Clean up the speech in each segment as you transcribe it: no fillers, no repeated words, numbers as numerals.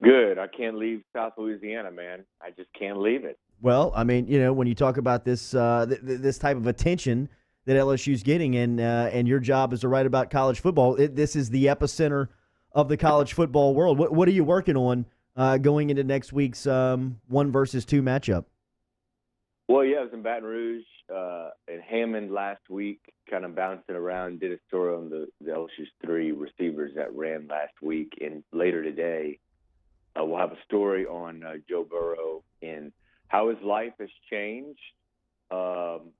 Good. I can't leave South Louisiana, man. I just can't leave it. Well, I mean, when you talk about this this type of attention that LSU's getting, and your job is to write about college football, this is the epicenter of the college football world. What are you working on going into next week's 1 versus 2 matchup? Well, yeah, I was in Baton Rouge and Hammond last week, kind of bouncing around. Did a story on the LSU's three receivers that ran last week, and later today we'll have a story on Joe Burrow and how his life has changed. Um,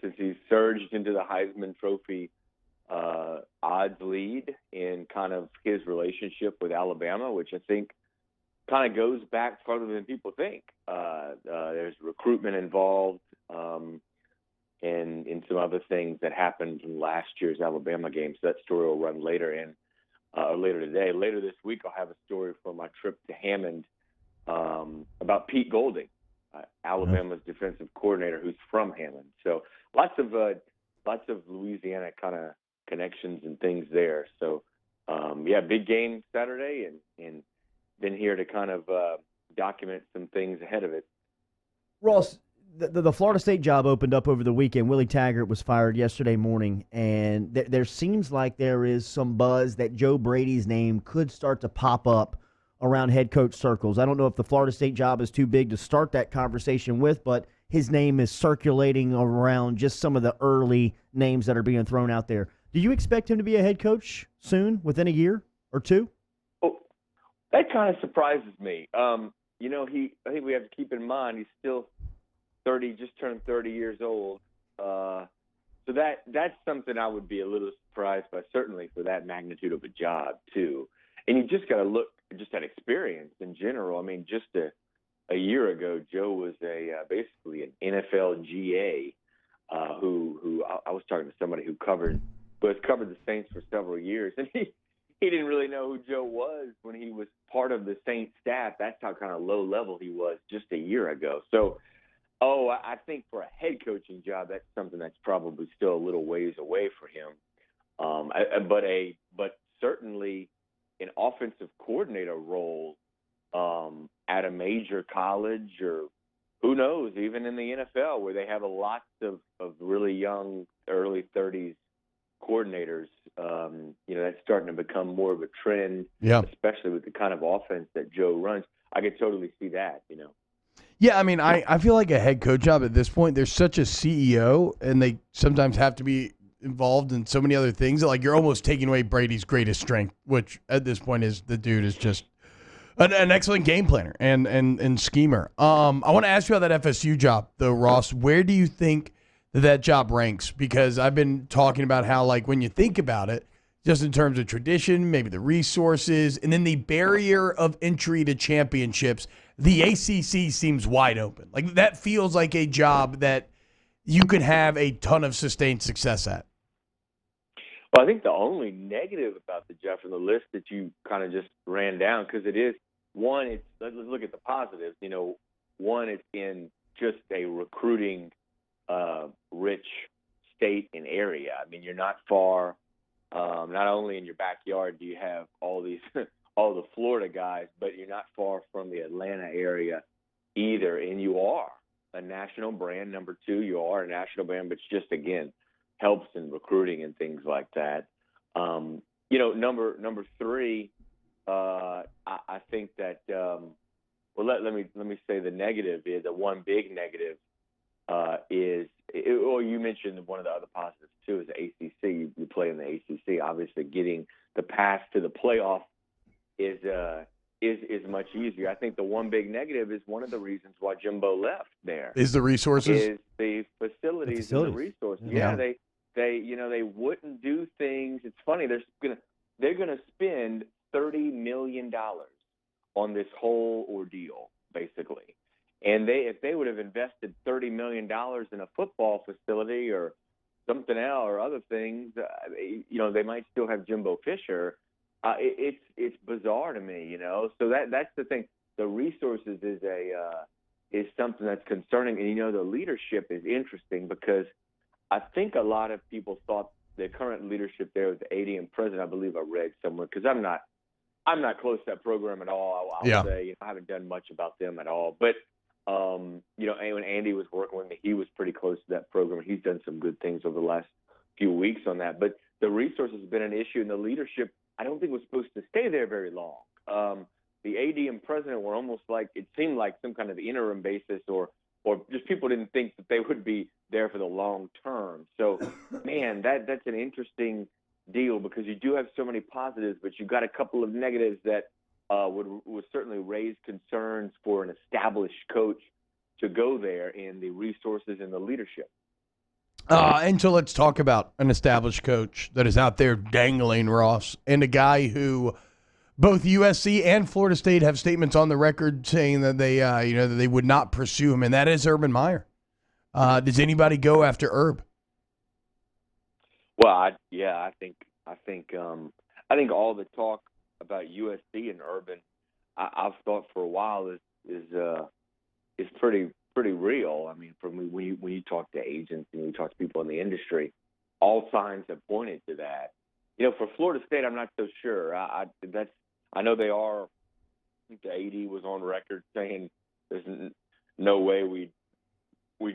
since he surged into the Heisman Trophy odds lead, and kind of his relationship with Alabama, which I think kind of goes back further than people think. There's recruitment involved, and some other things that happened in last year's Alabama game. So that story will run later today. Later this week, I'll have a story from my trip to Hammond about Pete Golding, Alabama's defensive coordinator, who's from Hammond. So lots of Louisiana kind of connections and things there. So big game Saturday, and been here to kind of document some things ahead of it. Ross, the Florida State job opened up over the weekend. Willie Taggart was fired yesterday morning, and there seems like there is some buzz that Joe Brady's name could start to pop up around head coach circles. I don't know if the Florida State job is too big to start that conversation with, but his name is circulating around just some of the early names that are being thrown out there. Do you expect him to be a head coach soon, within a year or two? Oh, that kind of surprises me. I think we have to keep in mind he's still 30, just turned 30 years old. So that's something I would be a little surprised by, certainly for that magnitude of a job too. And you just got to look just at experience in general. I mean, just a year ago, Joe was basically an NFL GA who I was talking to somebody who has covered the Saints for several years, and he didn't really know who Joe was when he was part of the Saints staff. That's how kind of low level he was just a year ago. So, I think for a head coaching job, that's something that's probably still a little ways away for him. But certainly an offensive coordinator role at a major college, or who knows, even in the NFL, where they have a lot of really young, early 30s coordinators. That's starting to become more of a trend, especially with the kind of offense that Joe runs. I could totally see that. Yeah, I mean, I feel like a head coach job at this point, there's such a CEO, and they sometimes have to be involved in so many other things that, like, you're almost taking away Brady's greatest strength, which at this point is the dude is just an excellent game planner and schemer. I want to ask you about that FSU job, though, Ross. Where do you think that job ranks? Because I've been talking about how, like, when you think about it, just in terms of tradition, maybe the resources, and then the barrier of entry to championships, the ACC seems wide open. Like, that feels like a job that you could have a ton of sustained success at. Well, I think the only negative about the job from the list that you kind of just ran down, because it is, one, let's look at the positives. One, it's in just a recruiting rich state and area. I mean, you're not far. Not only in your backyard do you have all the Florida guys, but you're not far from the Atlanta area either. And you are a national brand. Number two, you are a national brand, but just, again, helps in recruiting and things like that. Number three, I think that let me say the negative is, the one big negative you mentioned one of the other positives too, is the ACC. You play in the ACC. Obviously, getting the path to the playoff is much easier. I think the one big negative is one of the reasons why Jimbo left there. Is the resources? Is the facilities and the resources. Yeah, they wouldn't do things. It's funny. They're gonna spend $30 million on this whole ordeal, basically. And if they would have invested $30 million in a football facility or something else or other things, they might still have Jimbo Fisher. It's bizarre to me, So that's the thing. The resources is something that's concerning, and the leadership is interesting, because I think a lot of people thought the current leadership there was the AD and president. I believe I read somewhere, because I'm not I'm not close to that program at all. I'll say I haven't done much about them at all. But when Andy was working with me, he was pretty close to that program. He's done some good things over the last few weeks on that. But the resources have been an issue, and the leadership I don't think was supposed to stay there very long. The AD and president were almost like it seemed like some kind of interim basis, or just people didn't think that they would be there for the long term. So, man, that's an interesting deal because you do have so many positives, but you've got a couple of negatives that would certainly raise concerns for an established coach to go there in the resources and the leadership. And so let's talk about an established coach that is out there dangling, Ross, and a guy who both USC and Florida State have statements on the record saying that they would not pursue him, and that is Urban Meyer. Does anybody go after Herb? Well, I think all the talk about USC and Urban, I've thought for a while is pretty real. I mean, when you talk to agents and you talk to people in the industry, all signs have pointed to that. For Florida State, I'm not so sure. I know they are. I think the AD was on record saying there's no way we'd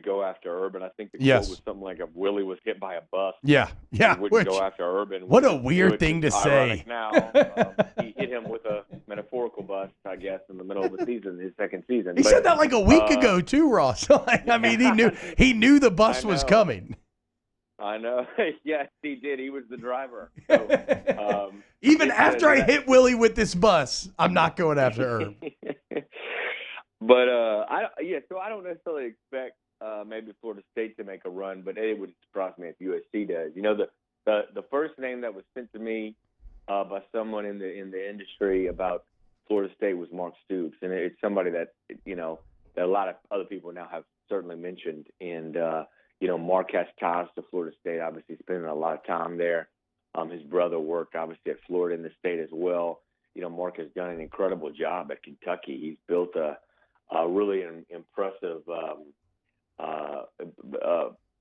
go after Urban. I think the quote was something like if Willie was hit by a bus. Yeah. We wouldn't go after Urban. What a weird thing to say. Now, he hit him with a metaphorical bus, I guess, in the middle of the season, his second season. He said that like a week ago too, Ross. I mean, he knew the bus was coming. I know. Yes, he did. He was the driver. So, even after I hit Willie with this bus, I'm not going after Herb. But so I don't necessarily expect maybe Florida State to make a run, but it wouldn't surprise me if USC does. The first name that was sent to me by someone in the industry about Florida State was Mark Stoops, and it's somebody that that a lot of other people now have certainly mentioned. And Mark has ties to Florida State, obviously spending a lot of time there. His brother worked obviously at Florida in the state as well. Mark has done an incredible job at Kentucky. He's built a really impressive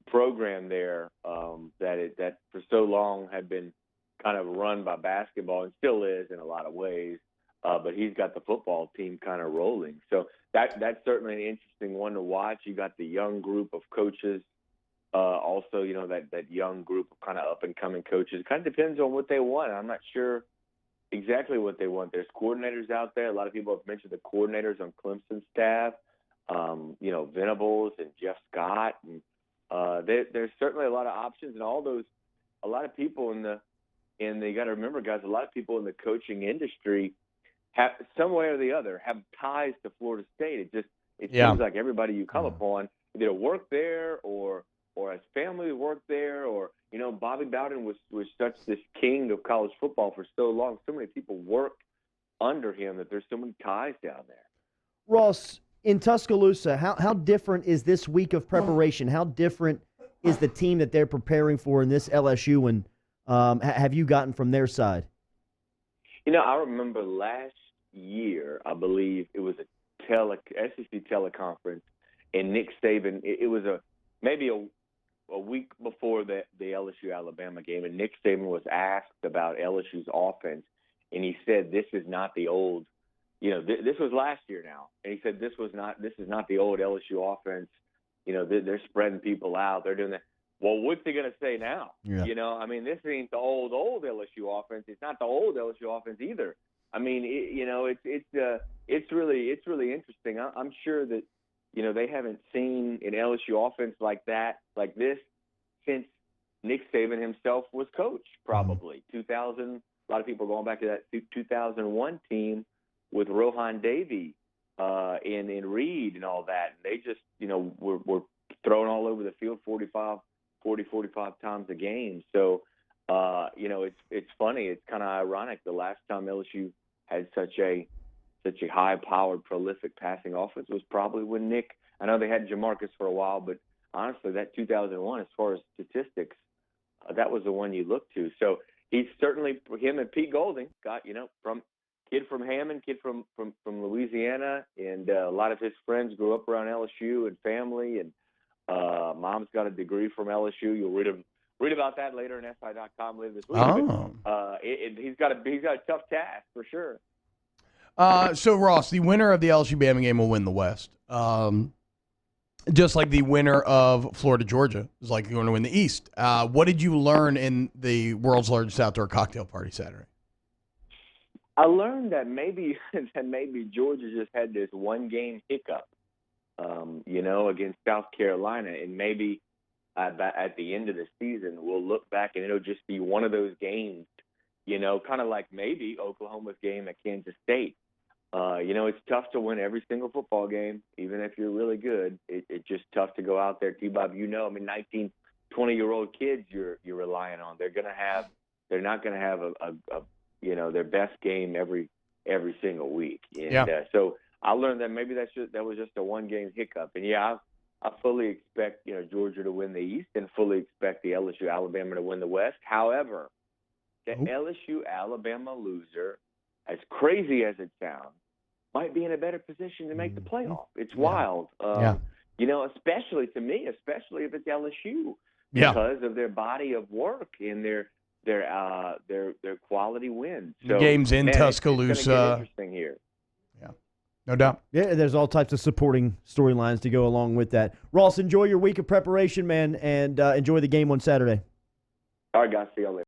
program there that for so long had been kind of run by basketball and still is in a lot of ways. But he's got the football team kind of rolling. So that's certainly an interesting one to watch. You got the young group of coaches. Also, that young group of kind of up-and-coming coaches. It kind of depends on what they want. I'm not sure exactly what they want. There's coordinators out there. A lot of people have mentioned the coordinators on Clemson's staff, Venables and Jeff Scott. And there's certainly a lot of options, and a lot of people you got to remember, guys, a lot of people in the coaching industry have some way or the other have ties to Florida State. It seems like everybody you come upon either work there or has family work there, or Bobby Bowden was such this king of college football for so long. So many people worked under him that there's so many ties down there. Ross, in Tuscaloosa, how different is this week of preparation? How different is the team that they're preparing for in this LSU? And have you gotten from their side? I remember last year, I believe it was a SEC teleconference, and Nick Saban. It was maybe a week before the LSU-Alabama game, and Nick Saban was asked about LSU's offense, and he said, "This is not the old." This was last year now, and he said, "This is not the old LSU offense. They're spreading people out. They're doing that." Well, what's he going to say now? Yeah. This ain't the old LSU offense. It's not the old LSU offense either. I mean, it's really interesting. I'm sure that they haven't seen an LSU offense like this since Nick Saban himself was coach. Probably 2000. A lot of people are going back to that 2001 team with Rohan Davey and Reed and all that. And they just were thrown all over the field 45 times a game. So, it's funny. It's kind of ironic. The last time LSU had such a high-powered, prolific passing offense was probably when Nick. I know they had Jamarcus for a while, but honestly, that 2001, as far as statistics, that was the one you looked to. So he's certainly him and Pete Golding got from kid from Hammond, kid from Louisiana, and a lot of his friends grew up around LSU and family, and mom's got a degree from LSU. You'll read about that later in SI.com later this week. Oh. But, he's got a tough task for sure. So Ross, the winner of the LSU-Bama game will win the West. Just like the winner of Florida-Georgia is likely going to win the East. What did you learn in the world's largest outdoor cocktail party Saturday? I learned that maybe Georgia just had this one game hiccup, against South Carolina, and maybe at the end of the season we'll look back and it'll just be one of those games, kind of like maybe Oklahoma's game at Kansas State. It's tough to win every single football game, even if you're really good. It's just tough to go out there. T-Bob, 19, 20-year-old kids you're relying on. They're not going to have their best game every single week. And so I learned that maybe that was just a one-game hiccup. And I fully expect Georgia to win the East and fully expect the LSU-Alabama to win the West. However, the LSU-Alabama loser, as crazy as it sounds, might be in a better position to make the playoff. It's wild. Especially to me, especially if it's LSU, because of their body of work and their quality wins. So, the game's in Tuscaloosa. It's gonna get interesting here. Yeah, no doubt. Yeah, there's all types of supporting storylines to go along with that. Ross, enjoy your week of preparation, man, and enjoy the game on Saturday. All right, guys. See y'all later.